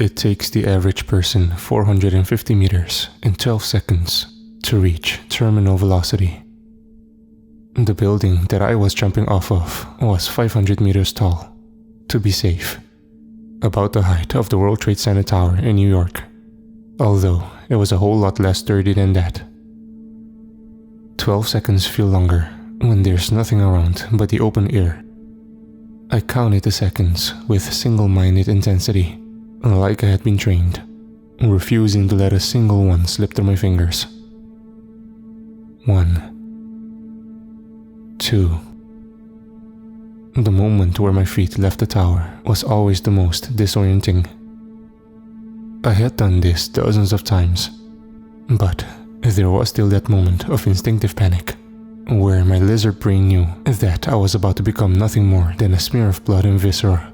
It takes the average person 450 meters in 12 seconds to reach terminal velocity. The building that I was jumping off of was 500 meters tall, to be safe, about the height of the World Trade Center Tower in New York, although it was a whole lot less sturdy than that. 12 seconds feel longer when there's nothing around but the open air. I counted the seconds with single-minded intensity, like I had been trained, refusing to let a single one slip through my fingers. 1, 2. The moment where my feet left the tower was always the most disorienting. I had done this dozens of times, but there was still that moment of instinctive panic, where my lizard brain knew that I was about to become nothing more than a smear of blood and viscera.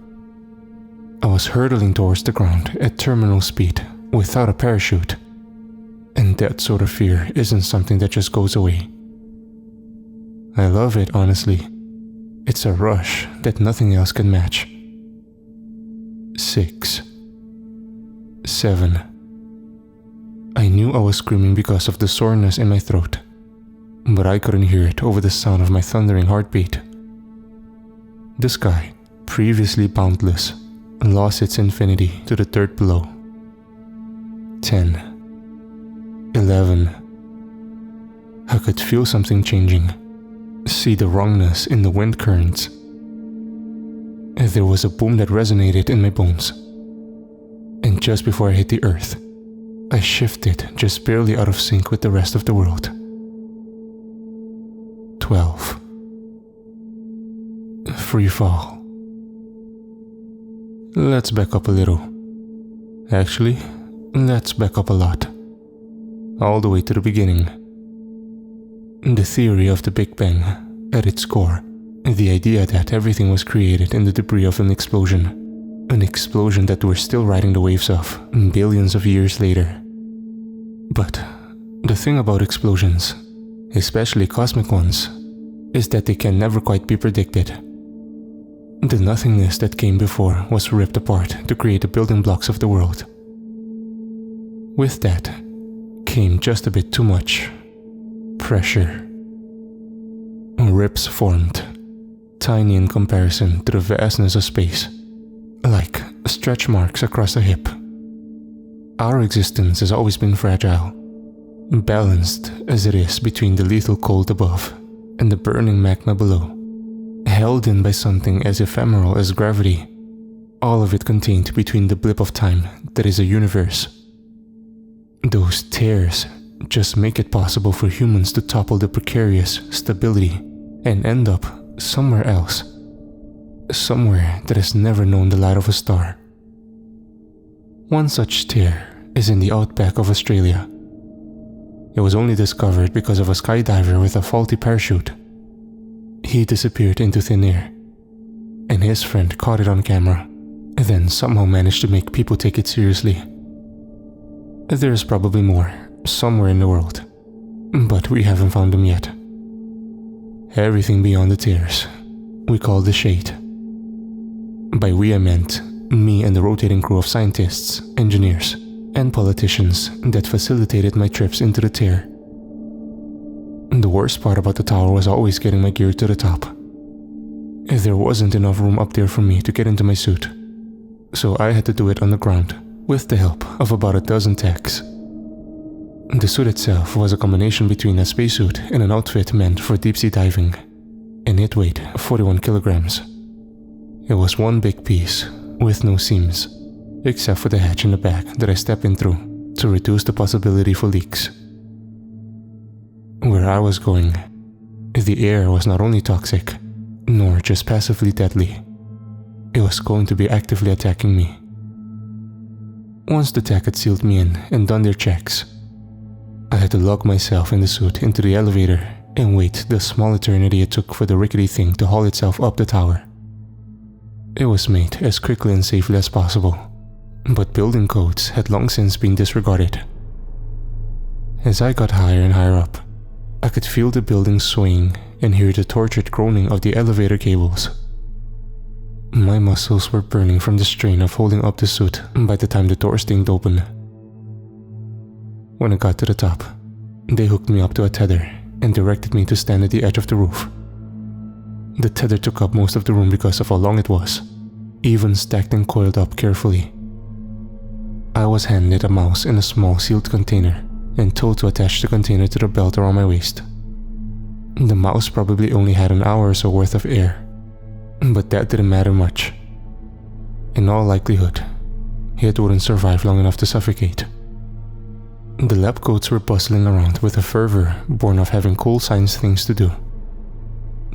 I was hurtling towards the ground at terminal speed without a parachute, and that sort of fear isn't something that just goes away. I love it, honestly. It's a rush that nothing else can match. 6, 7. I knew I was screaming because of the soreness in my throat, but I couldn't hear it over the sound of my thundering heartbeat. The sky, previously boundless, lost its infinity to the third blow. 10, 11. I could feel something changing, see the wrongness in the wind currents. There was a boom that resonated in my bones, and just before I hit the earth, I shifted just barely out of sync with the rest of the world. 12. Free fall. Let's back up a little. Actually, let's back up a lot. All the way to the beginning. The theory of the Big Bang, at its core, the idea that everything was created in the debris of an explosion that we're still riding the waves of billions of years later. But the thing about explosions, especially cosmic ones, is that they can never quite be predicted. The nothingness that came before was ripped apart to create the building blocks of the world. With that came just a bit too much pressure. Rips formed, tiny in comparison to the vastness of space, like stretch marks across a hip. Our existence has always been fragile, balanced as it is between the lethal cold above and the burning magma below, held in by something as ephemeral as gravity, all of it contained between the blip of time that is a universe. Those tears just make it possible for humans to topple the precarious stability and end up somewhere else, somewhere that has never known the light of a star. One such tear is in the outback of Australia. It was only discovered because of a skydiver with a faulty parachute. He disappeared into thin air, and his friend caught it on camera, and then somehow managed to make people take it seriously. There's probably more, somewhere in the world, but we haven't found them yet. Everything beyond the tears, we call the shade. By we I meant me and the rotating crew of scientists, engineers, and politicians that facilitated my trips into the tear. The worst part about the tower was always getting my gear to the top. There wasn't enough room up there for me to get into my suit, so I had to do it on the ground with the help of about a dozen techs. The suit itself was a combination between a spacesuit and an outfit meant for deep-sea diving, and it weighed 41 kilograms. It was one big piece, with no seams, except for the hatch in the back that I stepped in through to reduce the possibility for leaks. Where I was going, the air was not only toxic, nor just passively deadly. It was going to be actively attacking me. Once the tech had sealed me in and done their checks, I had to lug myself in the suit into the elevator and wait the small eternity it took for the rickety thing to haul itself up the tower. It was made as quickly and safely as possible, but building codes had long since been disregarded. As I got higher and higher up, I could feel the building swaying and hear the tortured groaning of the elevator cables. My muscles were burning from the strain of holding up the suit by the time the door stayed open. When I got to the top, they hooked me up to a tether and directed me to stand at the edge of the roof. The tether took up most of the room because of how long it was, even stacked and coiled up carefully. I was handed a mouse in a small sealed container and told to attach the container to the belt around my waist. The mouse probably only had an hour or so worth of air, but that didn't matter much. In all likelihood, it wouldn't survive long enough to suffocate. The lab coats were bustling around with a fervor born of having cool science things to do.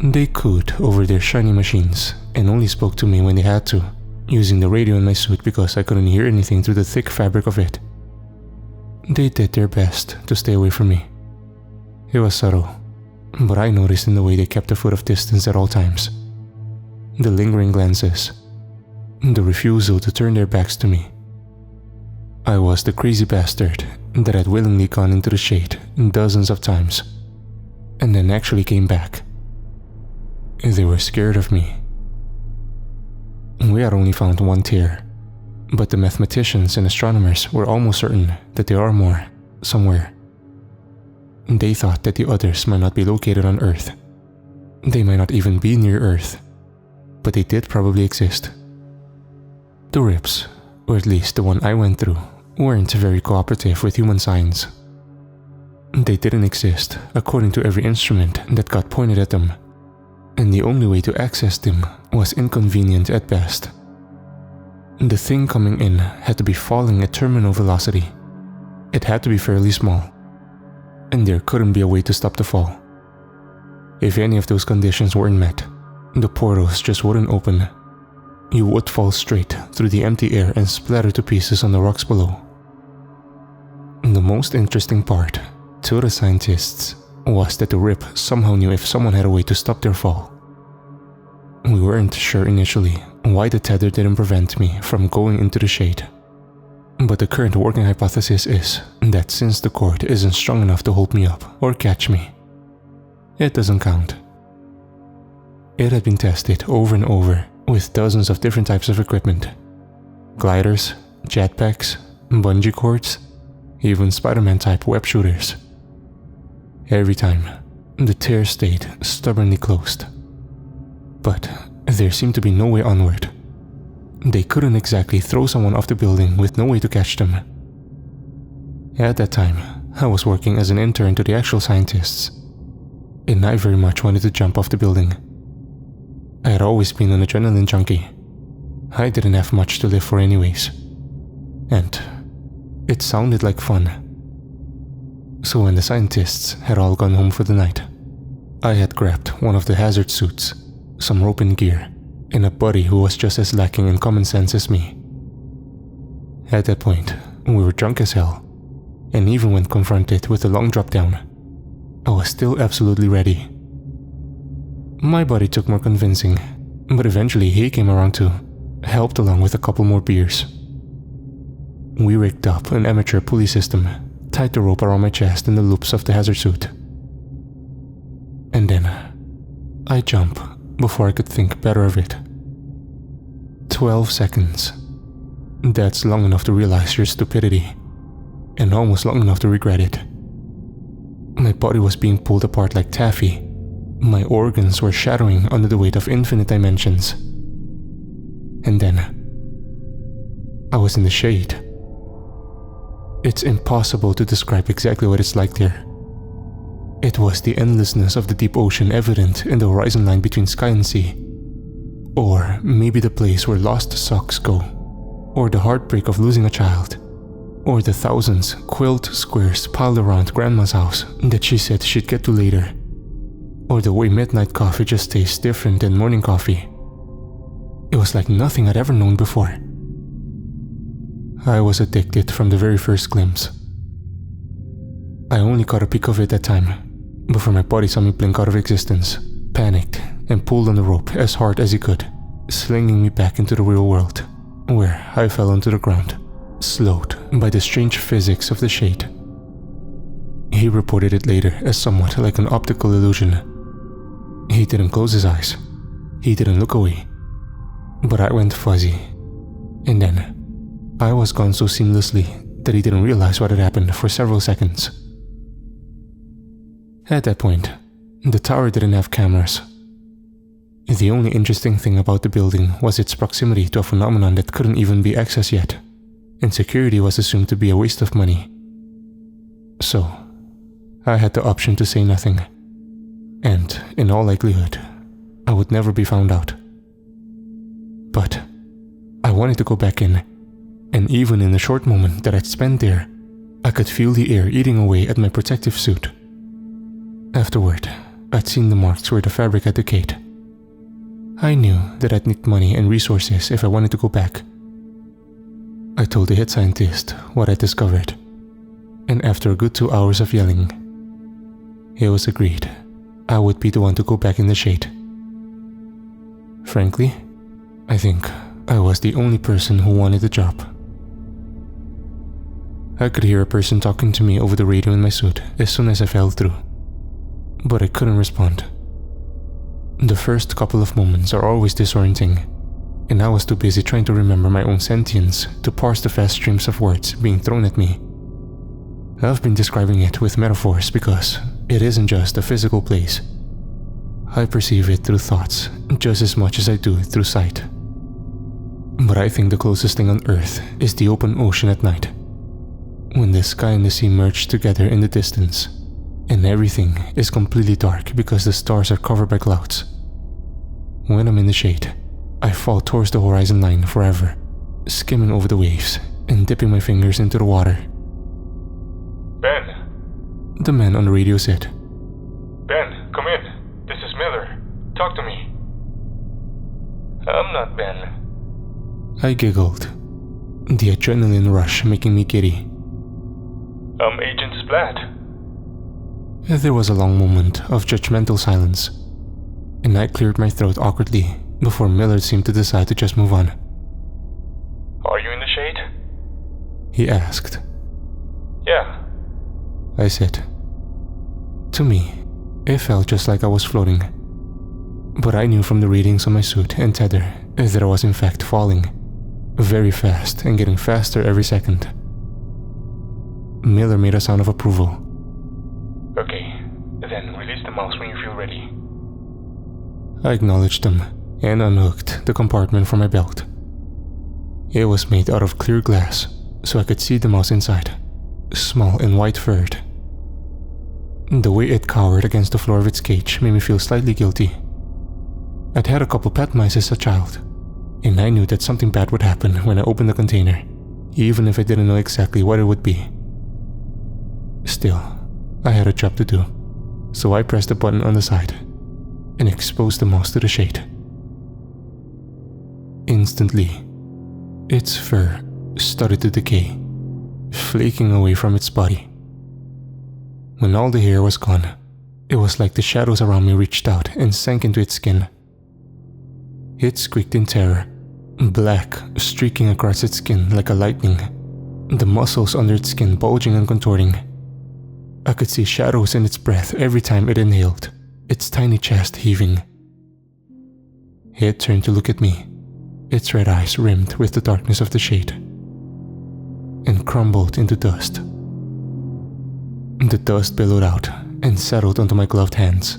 They cooed over their shiny machines and only spoke to me when they had to, using the radio in my suit because I couldn't hear anything through the thick fabric of it. They did their best to stay away from me. It was subtle, but I noticed in the way they kept a foot of distance at all times. The lingering glances, the refusal to turn their backs to me. I was the crazy bastard that had willingly gone into the shade dozens of times, and then actually came back. They were scared of me. We had only found one tear, but the mathematicians and astronomers were almost certain that there are more, somewhere. They thought that the others might not be located on Earth. They might not even be near Earth, but they did probably exist. The RIPs, or at least the one I went through, weren't very cooperative with human science. They didn't exist according to every instrument that got pointed at them, and the only way to access them was inconvenient at best. The thing coming in had to be falling at terminal velocity. It had to be fairly small, and there couldn't be a way to stop the fall. If any of those conditions weren't met, the portals just wouldn't open. You would fall straight through the empty air and splatter to pieces on the rocks below. The most interesting part, to the scientists, was that the RIP somehow knew if someone had a way to stop their fall. We weren't sure initially why the tether didn't prevent me from going into the shade, but the current working hypothesis is that since the cord isn't strong enough to hold me up or catch me, it doesn't count. It had been tested over and over with dozens of different types of equipment: gliders, jetpacks, bungee cords, even Spider-Man type web shooters. Every time, the tear stayed stubbornly closed. But there seemed to be no way onward. They couldn't exactly throw someone off the building with no way to catch them. At that time, I was working as an intern to the actual scientists, and I very much wanted to jump off the building. I had always been an adrenaline junkie. I didn't have much to live for anyways, and it sounded like fun. So when the scientists had all gone home for the night, I had grabbed one of the hazard suits, some rope and gear, and a buddy who was just as lacking in common sense as me. At that point, we were drunk as hell, and even when confronted with a long drop down, I was still absolutely ready. My buddy took more convincing, but eventually he came around too, helped along with a couple more beers. We rigged up an amateur pulley system, tied the rope around my chest in the loops of the hazard suit. And then, I jump before I could think better of it. 12 seconds. That's long enough to realize your stupidity, and almost long enough to regret it. My body was being pulled apart like taffy. My organs were shattering under the weight of infinite dimensions. And then, I was in the shade. It's impossible to describe exactly what it's like there. It was the endlessness of the deep ocean evident in the horizon line between sky and sea. Or maybe the place where lost socks go. Or the heartbreak of losing a child. Or the thousands quilt squares piled around Grandma's house that she said she'd get to later. Or the way midnight coffee just tastes different than morning coffee. It was like nothing I'd ever known before. I was addicted from the very first glimpse. I only caught a peek of it that time, before my body saw me blink out of existence, panicked, and pulled on the rope as hard as he could, slinging me back into the real world, where I fell onto the ground, slowed by the strange physics of the shade. He reported it later as somewhat like an optical illusion. He didn't close his eyes. He didn't look away. but I went fuzzy. And then, I was gone so seamlessly that he didn't realize what had happened for several seconds. At that point, the tower didn't have cameras. The only interesting thing about the building was its proximity to a phenomenon that couldn't even be accessed yet, and security was assumed to be a waste of money. So, I had the option to say nothing, and in all likelihood, I would never be found out. But I wanted to go back in, and even in the short moment that I'd spent there, I could feel the air eating away at my protective suit. Afterward, I'd seen the marks where the fabric had decayed. I knew that I'd need money and resources if I wanted to go back. I told the head scientist what I'd discovered, and after a good 2 hours of yelling, it was agreed I would be the one to go back in the shade. Frankly, I think I was the only person who wanted the job. I could hear a person talking to me over the radio in my suit as soon as I fell through, but I couldn't respond. The first couple of moments are always disorienting, and I was too busy trying to remember my own sentience to parse the vast streams of words being thrown at me. I've been describing it with metaphors because it isn't just a physical place. I perceive it through thoughts just as much as I do through sight. But I think the closest thing on Earth is the open ocean at night, when the sky and the sea merge together in the distance, and everything is completely dark because the stars are covered by clouds. When I'm in the shade, I fall towards the horizon line forever, skimming over the waves and dipping my fingers into the water. Ben! The man on the radio said. Ben, come in. This is Miller. Talk to me. I'm not Ben. I giggled, the adrenaline rush making me giddy. I'm Agent Splat. There was a long moment of judgmental silence, and I cleared my throat awkwardly before Miller seemed to decide to just move on. Are you in the shade? He asked. Yeah. I said. To me, it felt just like I was floating, but I knew from the readings on my suit and tether that I was in fact falling, very fast and getting faster every second. Miller made a sound of approval. Okay, then release the mouse when you feel ready. I acknowledged him and unhooked the compartment from my belt. It was made out of clear glass, so I could see the mouse inside, small and white-furred. The way it cowered against the floor of its cage made me feel slightly guilty. I'd had a couple pet mice as a child, and I knew that something bad would happen when I opened the container, even if I didn't know exactly what it would be. Still, I had a job to do, so I pressed the button on the side and exposed the mouse to the shade. Instantly, its fur started to decay, flaking away from its body. When all the hair was gone, it was like the shadows around me reached out and sank into its skin. It squeaked in terror, black streaking across its skin like a lightning, the muscles under its skin bulging and contorting. I could see shadows in its breath every time it inhaled, its tiny chest heaving. It turned to look at me, its red eyes rimmed with the darkness of the shade, and crumbled into dust. The dust billowed out and settled onto my gloved hands.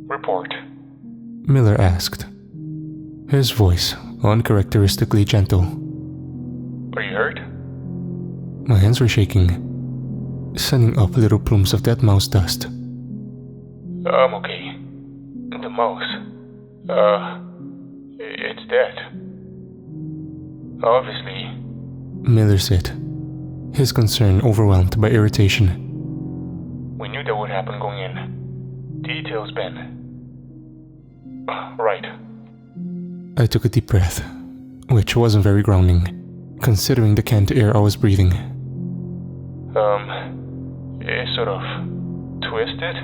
Report. Miller asked, his voice uncharacteristically gentle. Are you hurt? My hands were shaking, sending up little plumes of dead mouse dust. I'm okay. The mouse. It's dead. Obviously. Miller said, his concern overwhelmed by irritation. We knew that would happen going in. Details, Ben. Right. I took a deep breath, which wasn't very grounding, considering the canned air I was breathing. It's sort of twisted.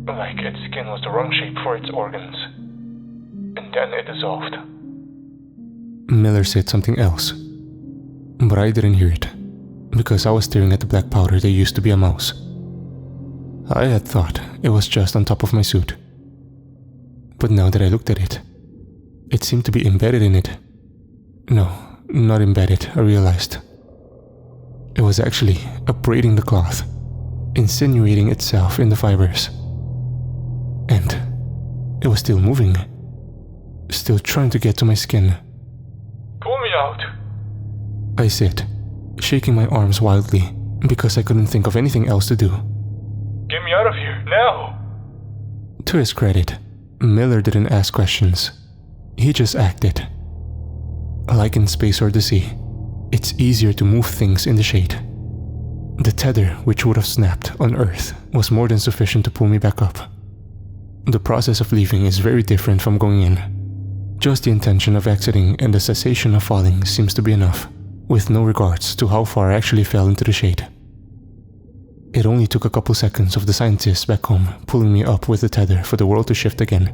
Like its skin was the wrong shape for its organs. And then it dissolved. Miller said something else, but I didn't hear it, because I was staring at the black powder that used to be a mouse. I had thought it was just on top of my suit, but now that I looked at it, It seemed to be embedded in it. No, not embedded, I realized. It was actually abrading the cloth, insinuating itself in the fibers. And it was still moving, still trying to get to my skin. Pull me out, I said, shaking my arms wildly because I couldn't think of anything else to do. Get me out of here, now! To his credit, Miller didn't ask questions. He just acted. Like in space or the sea, it's easier to move things in the shade. The tether, which would have snapped on Earth, was more than sufficient to pull me back up. The process of leaving is very different from going in. Just the intention of exiting and the cessation of falling seems to be enough, with no regards to how far I actually fell into the shade. It only took a couple seconds of the scientists back home pulling me up with the tether for the world to shift again.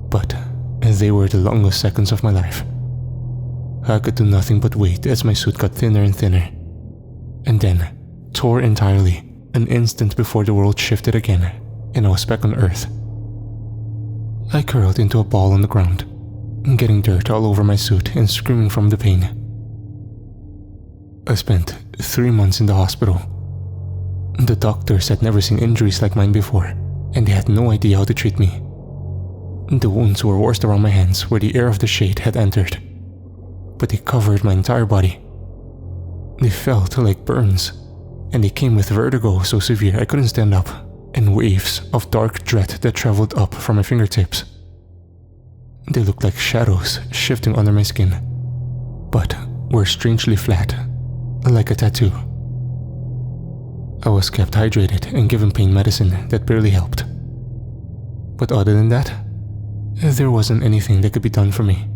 But they were the longest seconds of my life. I could do nothing but wait as my suit got thinner and thinner, and then tore entirely an instant before the world shifted again and I was back on Earth. I curled into a ball on the ground, getting dirt all over my suit and screaming from the pain. I spent 3 months in the hospital. The doctors had never seen injuries like mine before, and they had no idea how to treat me. The wounds were worst around my hands where the air of the shade had entered, but they covered my entire body. They felt like burns, and they came with vertigo so severe I couldn't stand up, and waves of dark dread that traveled up from my fingertips. They looked like shadows shifting under my skin, but were strangely flat, like a tattoo. I was kept hydrated and given pain medicine that barely helped. But other than that, there wasn't anything that could be done for me.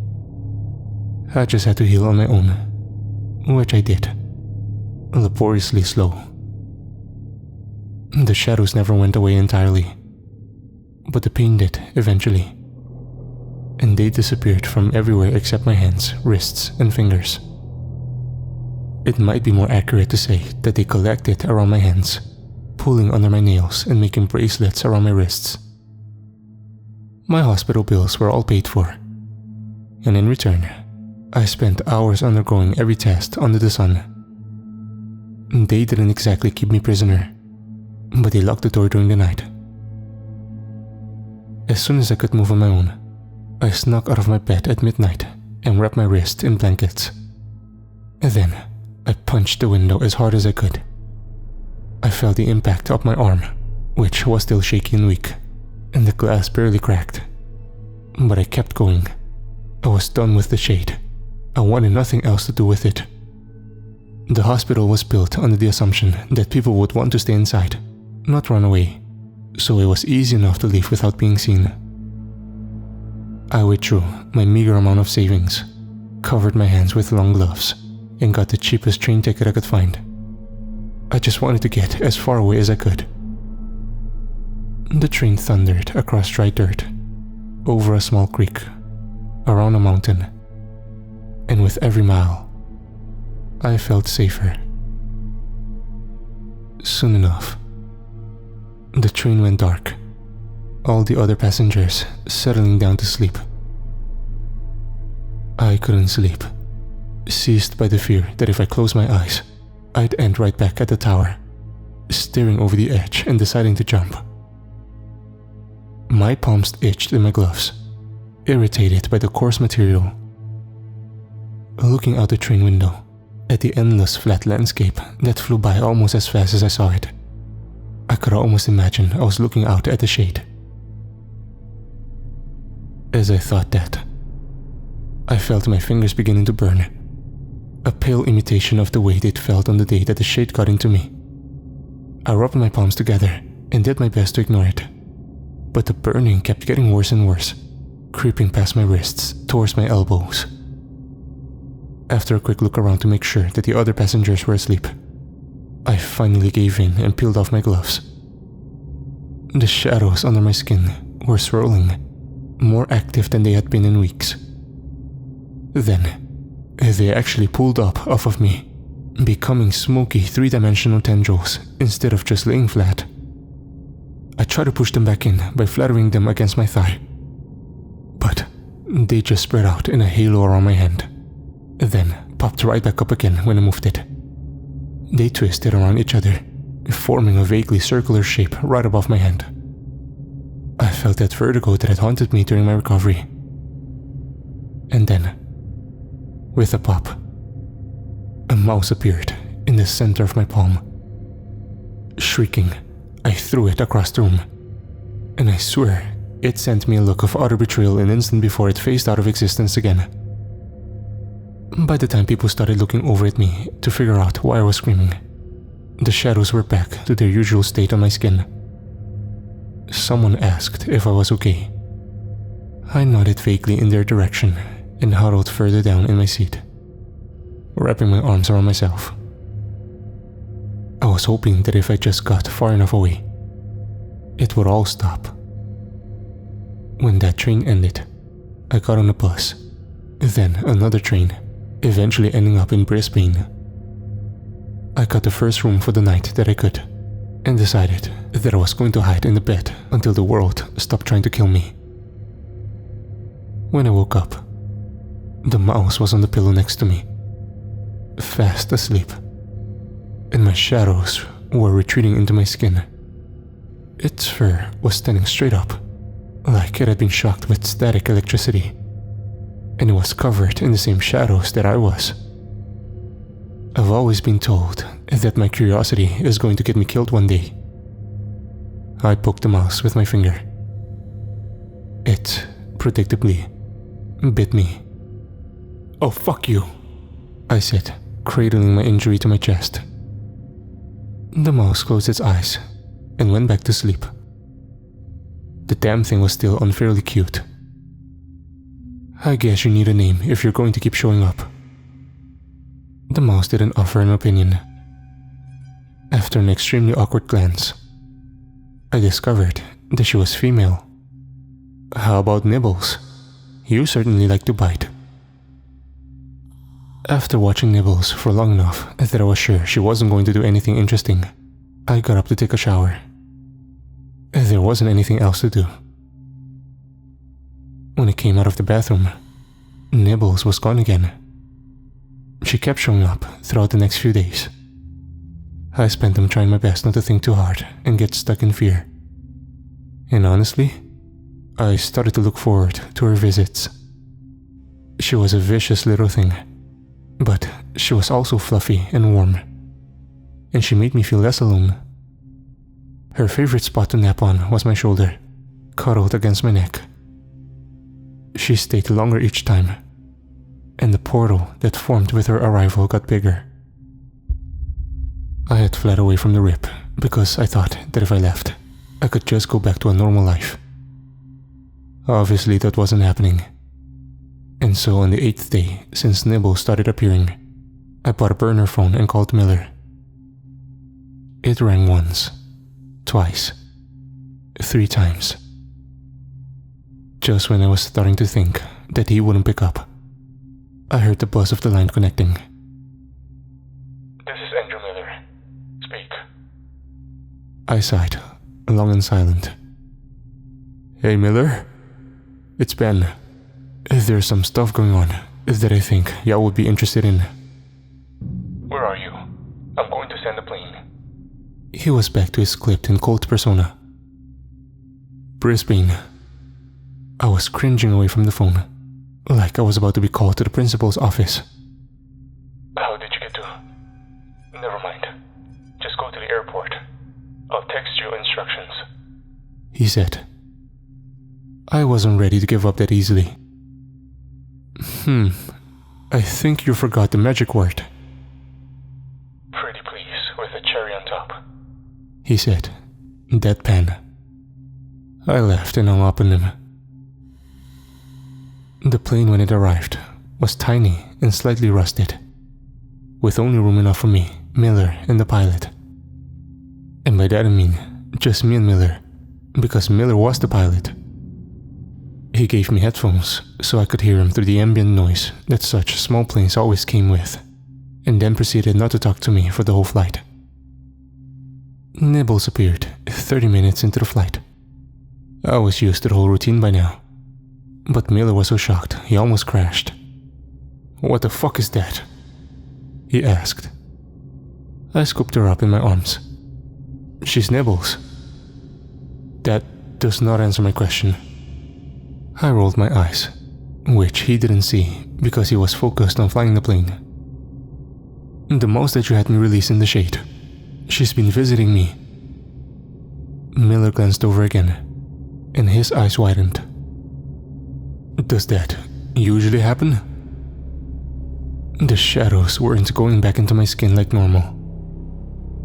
I just had to heal on my own, which I did, laboriously slow. The shadows never went away entirely, but the pain did eventually, and they disappeared from everywhere except my hands, wrists, and fingers. It might be more accurate to say that they collected around my hands, pulling under my nails and making bracelets around my wrists. My hospital bills were all paid for, and in return, I spent hours undergoing every test under the sun. They didn't exactly keep me prisoner, but they locked the door during the night. As soon as I could move on my own, I snuck out of my bed at midnight and wrapped my wrist in blankets. And then, I punched the window as hard as I could. I felt the impact of my arm, which was still shaky and weak, and the glass barely cracked. But I kept going. I was done with the shade. I wanted nothing else to do with it. The hospital was built under the assumption that people would want to stay inside, not run away, so it was easy enough to leave without being seen. I withdrew my meager amount of savings, covered my hands with long gloves, and got the cheapest train ticket I could find. I just wanted to get as far away as I could. The train thundered across dry dirt, over a small creek, around a mountain, and with every mile, I felt safer. Soon enough, the train went dark, all the other passengers settling down to sleep. I couldn't sleep, seized by the fear that if I closed my eyes, I'd end right back at the tower, staring over the edge and deciding to jump. My palms itched in my gloves, irritated by the coarse material. Looking out the train window, at the endless flat landscape that flew by almost as fast as I saw it, I could almost imagine I was looking out at the shade. As I thought that, I felt my fingers beginning to burn, a pale imitation of the way they'd felt on the day that the shade got into me. I rubbed my palms together and did my best to ignore it, but the burning kept getting worse and worse, creeping past my wrists towards my elbows. After a quick look around to make sure that the other passengers were asleep, I finally gave in and peeled off my gloves. The shadows under my skin were swirling, more active than they had been in weeks. Then, they actually pulled up off of me, becoming smoky three-dimensional tendrils instead of just laying flat. I tried to push them back in by flattering them against my thigh, but they just spread out in a halo around my hand, then popped right back up again when I moved it. They twisted around each other, forming a vaguely circular shape right above my hand. I felt that vertigo that had haunted me during my recovery. And then, with a pop, a mouse appeared in the center of my palm. Shrieking, I threw it across the room, and I swear it sent me a look of utter betrayal an instant before it phased out of existence again. By the time people started looking over at me to figure out why I was screaming, the shadows were back to their usual state on my skin. Someone asked if I was okay. I nodded vaguely in their direction and huddled further down in my seat, wrapping my arms around myself. I was hoping that if I just got far enough away, it would all stop. When that train ended, I got on a bus, then another train, eventually ending up in Brisbane. I got the first room for the night that I could, and decided that I was going to hide in the bed until the world stopped trying to kill me. When I woke up, the mouse was on the pillow next to me, fast asleep, and my shadows were retreating into my skin. Its fur was standing straight up, like it had been shocked with static electricity, and it was covered in the same shadows that I was. I've always been told that my curiosity is going to get me killed one day. I poked the mouse with my finger. It, predictably, bit me. "Oh, fuck you," I said, cradling my injury to my chest. The mouse closed its eyes and went back to sleep. The damn thing was still unfairly cute. "I guess you need a name if you're going to keep showing up." The mouse didn't offer an opinion. After an extremely awkward glance, I discovered that she was female. "How about Nibbles? You certainly like to bite." After watching Nibbles for long enough that I was sure she wasn't going to do anything interesting, I got up to take a shower. There wasn't anything else to do. When I came out of the bathroom, Nibbles was gone again. She kept showing up throughout the next few days. I spent them trying my best not to think too hard and get stuck in fear. And honestly, I started to look forward to her visits. She was a vicious little thing, but she was also fluffy and warm, and she made me feel less alone. Her favorite spot to nap on was my shoulder, cuddled against my neck. She stayed longer each time, and the portal that formed with her arrival got bigger. I had fled away from the RIP because I thought that if I left, I could just go back to a normal life. Obviously that wasn't happening. And so on the 8th day since Nibble started appearing, I bought a burner phone and called Miller. It rang once, twice, 3 times. Just when I was starting to think that he wouldn't pick up, I heard the buzz of the line connecting. "This is Andrew Miller. Speak." I sighed, long and silent. "Hey Miller, it's Ben. There's some stuff going on that I think y'all would be interested in." "Where are you? I'm going to send a plane." He was back to his clipped and cold persona. "Brisbane." I was cringing away from the phone, like I was about to be called to the principal's office. "How did you get to..." "Never mind. Just go to the airport. I'll text you instructions," he said. I wasn't ready to give up that easily. I think you forgot the magic word," "Pretty please, with a cherry on top," he said, deadpan. I laughed and hung up on him. The plane, when it arrived, was tiny and slightly rusted, with only room enough for me, Miller, and the pilot. And by that I mean just me and Miller, because Miller was the pilot. He gave me headphones so I could hear him through the ambient noise that such small planes always came with, and then proceeded not to talk to me for the whole flight. Nibbles appeared 30 minutes into the flight. I was used to the whole routine by now, But Miller was so shocked, he almost crashed. "What the fuck is that?" he asked. I scooped her up in my arms. "She's Nibbles." That does not answer my question. I rolled my eyes, which he didn't see because he was focused on flying the plane. "The mouse that you had me release in the shade. She's been visiting me." Miller glanced over again, and his eyes widened. "Does that usually happen?" The shadows weren't going back into my skin like normal.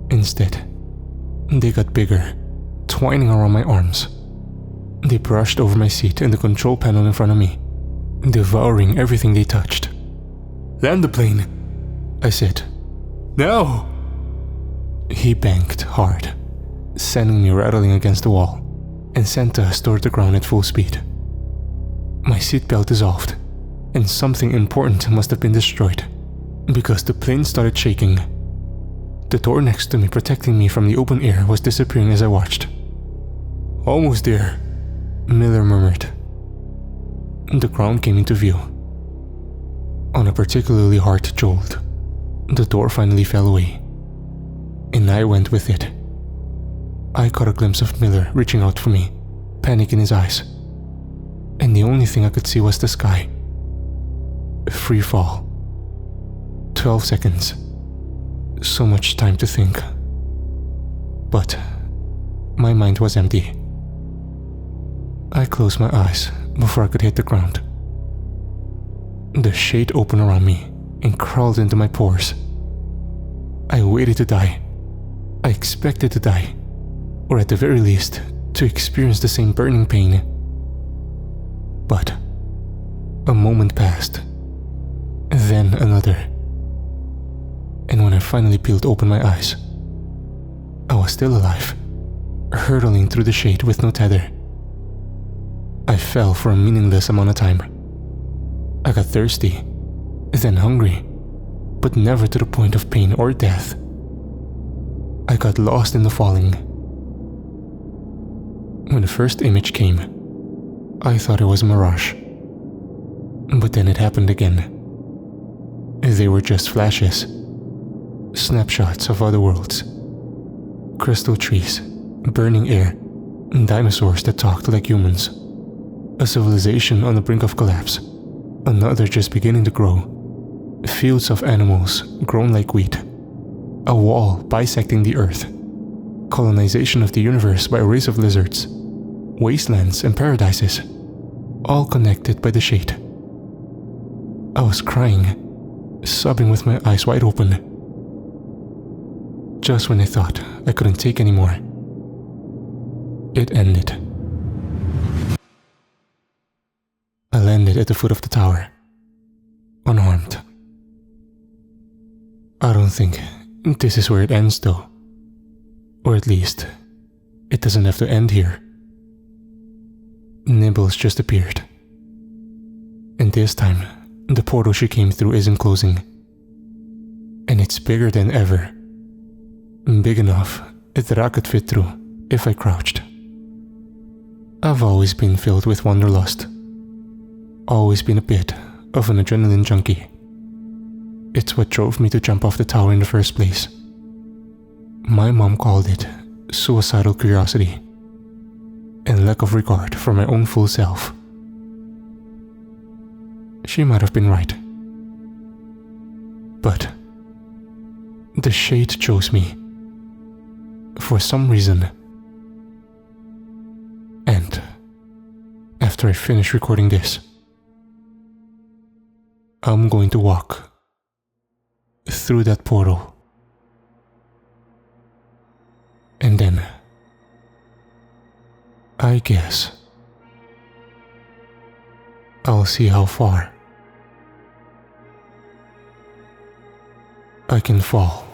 Instead, they got bigger, twining around my arms. They brushed over my seat and the control panel in front of me, devouring everything they touched. "Land the plane," I said. "Now!" He banked hard, sending me rattling against the wall, and sent us toward the ground at full speed. My seatbelt dissolved, and something important must have been destroyed, because the plane started shaking. The door next to me protecting me from the open air was disappearing as I watched. "Almost there," Miller murmured. The ground came into view. On a particularly hard jolt, the door finally fell away, and I went with it. I caught a glimpse of Miller reaching out for me, panic in his eyes, and the only thing I could see was the sky. Free fall. 12 seconds. So much time to think. But my mind was empty. I closed my eyes before I could hit the ground. The shade opened around me and crawled into my pores. I waited to die. I expected to die, or at the very least, to experience the same burning pain. But a moment passed, then another. And when I finally peeled open my eyes, I was still alive, hurtling through the shade with no tether. I fell for a meaningless amount of time. I got thirsty, then hungry, but never to the point of pain or death. I got lost in the falling. When the first image came, I thought it was a mirage. But then it happened again. They were just flashes, snapshots of other worlds. Crystal trees, burning air, dinosaurs that talked like humans. A civilization on the brink of collapse, another just beginning to grow. Fields of animals grown like wheat. A wall bisecting the earth. Colonization of the universe by a race of lizards. Wastelands and paradises, all connected by the shade. I was crying, sobbing with my eyes wide open. Just when I thought I couldn't take anymore, it ended. I landed at the foot of the tower, unharmed. I don't think this is where it ends though. Or at least, it doesn't have to end here. Nibbles just appeared. And this time, the portal she came through isn't closing. And it's bigger than ever. Big enough that I could fit through if I crouched. I've always been filled with wanderlust. Always been a bit of an adrenaline junkie. It's what drove me to jump off the tower in the first place. My mom called it suicidal curiosity and lack of regard for my own full self. She might have been right. But the shade chose me for some reason. And after I finish recording this, I'm going to walk through that portal. And then, I guess, I'll see how far I can fall.